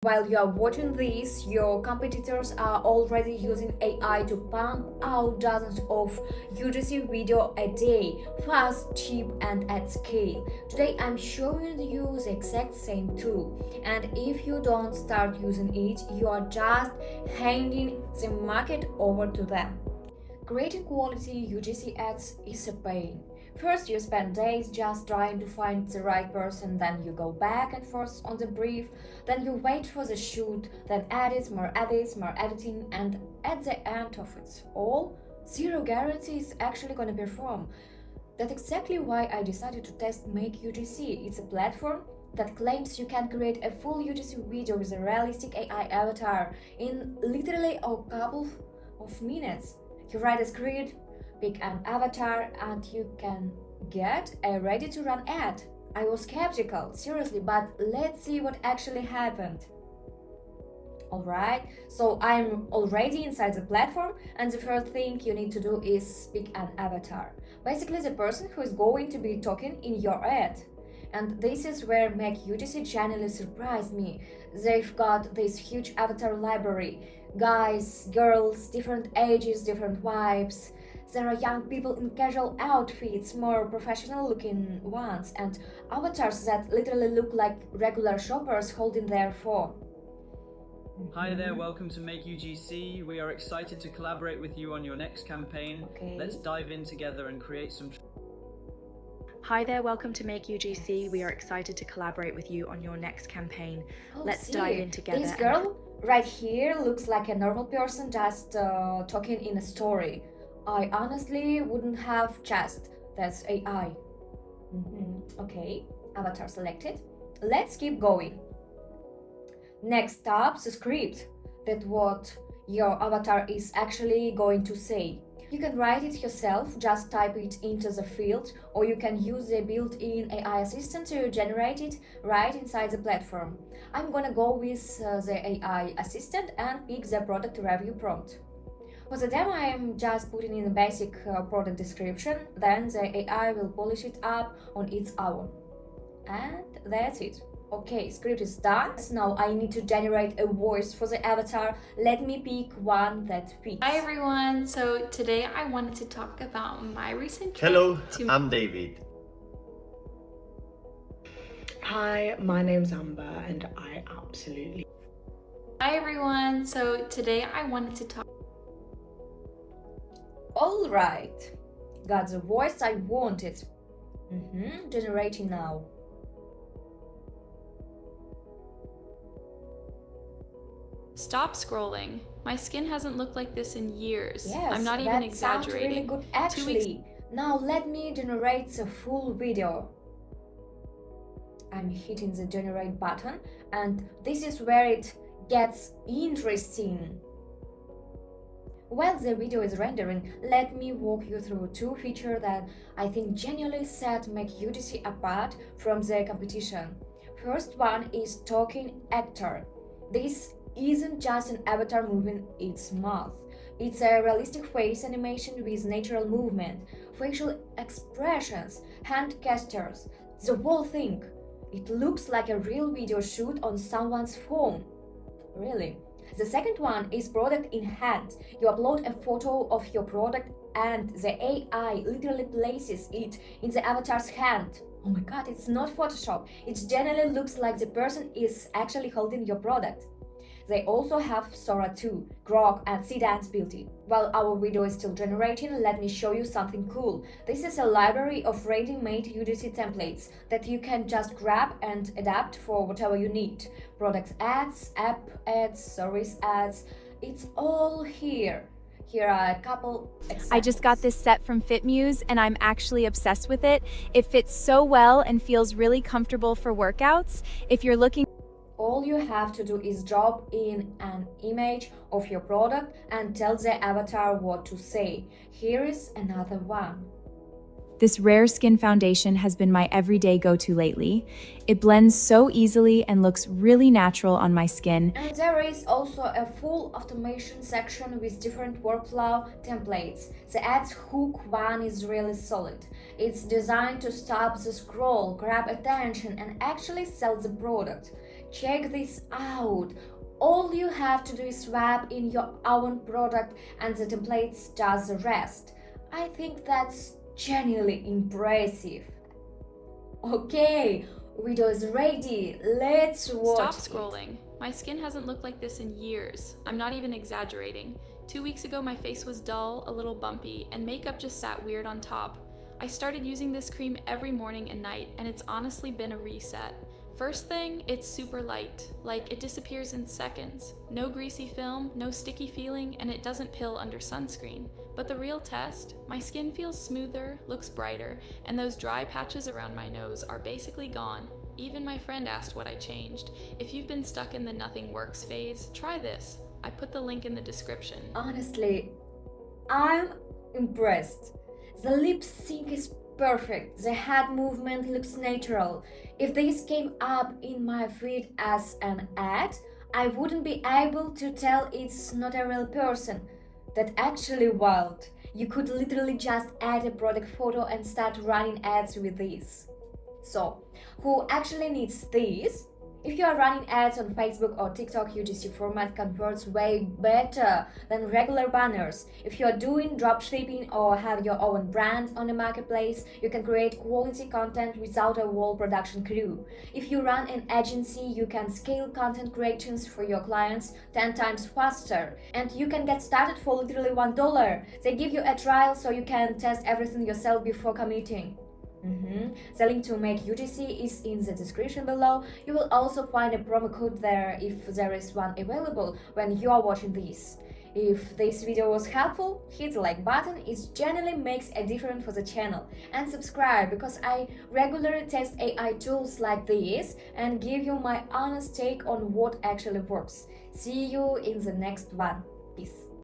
while you are watching this, your competitors are already using AI to pump out dozens of UGC video a day, fast, cheap and at scale. Today I'm showing you the exact same tool, and if you don't start using it, you are just handing the market over to them. Creating quality UGC ads is a pain. First, you spend days just trying to find the right person, then you go back and forth on the brief, then you wait for the shoot, then edits, more editing, and at the end of it all, zero guarantee is actually gonna perform. That's exactly why I decided to test MakeUGC. It's a platform that claims you can create a full UGC video with a realistic AI avatar in literally a couple of minutes. You write a script, pick an avatar, and you can get a ready-to-run ad. I was skeptical, seriously, but let's see what actually happened. Alright, so I'm already inside the platform, and the first thing you need to do is pick an avatar. Basically the person who is going to be talking in your ad. And this is where MakeUGC genuinely surprised me. They've got this huge avatar library. Guys, girls, different ages, different vibes. There are young people in casual outfits, more professional looking ones, and avatars that literally look like regular shoppers holding their phone. Hi there, welcome to MakeUGC. We are excited to collaborate with you on your next campaign. Okay. Let's dive in together and create some... Hi there, welcome to MakeUGC. We are excited to collaborate with you on your next campaign. Let's dive in together. This girl right here looks like a normal person just talking in a story. I honestly wouldn't have guessed that's AI. Okay, avatar selected. Let's keep going. Next up, the script. That's what your avatar is actually going to say. You can write it yourself, just type it into the field, or you can use the built-in AI assistant to generate it right inside the platform. I'm gonna go with the AI assistant and pick the product review prompt. For the demo, I'm just putting in a basic product description, then the AI will polish it up on its own. And that's it. Okay, script is done. Now I need to generate a voice for the avatar. Let me pick one that fits. Hi everyone, so today I wanted to talk about my recent trip Hello, to... I'm David. Hi, my name's Amber and I absolutely... Hi everyone, so today I wanted to talk... Alright, got the voice I wanted. Generating now. Stop scrolling. My skin hasn't looked like this in years. Yes, I'm not even exaggerating. Really good actually. Now let me generate the full video. I'm hitting the generate button, and this is where it gets interesting. While the video is rendering, let me walk you through two features that I think genuinely set MakeUGC apart from the competition. First one is talking actor. This isn't just an avatar moving its mouth. It's a realistic face animation with natural movement, facial expressions, hand gestures, the whole thing. It looks like a real video shoot on someone's phone. Really. The second one is product in hand. You upload a photo of your product and the AI literally places it in the avatar's hand. Oh my god, it's not Photoshop. It generally looks like the person is actually holding your product. They also have Sora 2, Grok and Seedance built in. While our video is still generating, let me show you something cool. This is a library of ready-made UGC templates that you can just grab and adapt for whatever you need. Product ads, app ads, service ads, it's all here. Here are a couple examples. I just got this set from FitMuse and I'm actually obsessed with it. It fits so well and feels really comfortable for workouts. If you're looking... All you have to do is drop in an image of your product and tell the avatar what to say. Here is another one. This rare skin foundation has been my everyday go-to lately. It blends so easily and looks really natural on my skin. And there is also a full automation section with different workflow templates. The ads hook one is really solid. It's designed to stop the scroll, grab attention, and actually sell the product. Check this out. All you have to do is swap in your own product and the templates does the rest. I think that's genuinely impressive. Okay, video is ready. Let's watch. Stop scrolling. My skin hasn't looked like this in years. I'm not even exaggerating. 2 weeks ago, my face was dull, a little bumpy, and makeup just sat weird on top. I started using this cream every morning and night, and it's honestly been a reset. First thing, it's super light, like it disappears in seconds. No greasy film, no sticky feeling, and it doesn't pill under sunscreen. But the real test, my skin feels smoother, looks brighter, and those dry patches around my nose are basically gone. Even my friend asked what I changed. If you've been stuck in the nothing works phase, try this. I put the link in the description. Honestly, I'm impressed. The lip sync is perfect. The head movement looks natural. If this came up in my feed as an ad, I wouldn't be able to tell it's not a real person. That's actually wild. You could literally just add a product photo and start running ads with this. So, who actually needs this? If you are running ads on Facebook or TikTok, UGC format converts way better than regular banners. If you are doing dropshipping or have your own brand on a marketplace, you can create quality content without a whole production crew. If you run an agency, you can scale content creations for your clients 10 times faster. And you can get started for literally $1. They give you a trial so you can test everything yourself before committing. The link to MakeUGC is in the description below. You will also find a promo code there if there is one available when you are watching this. If this video was helpful, hit the like button, it genuinely makes a difference for the channel. And subscribe because I regularly test AI tools like this and give you my honest take on what actually works. See you in the next one. Peace.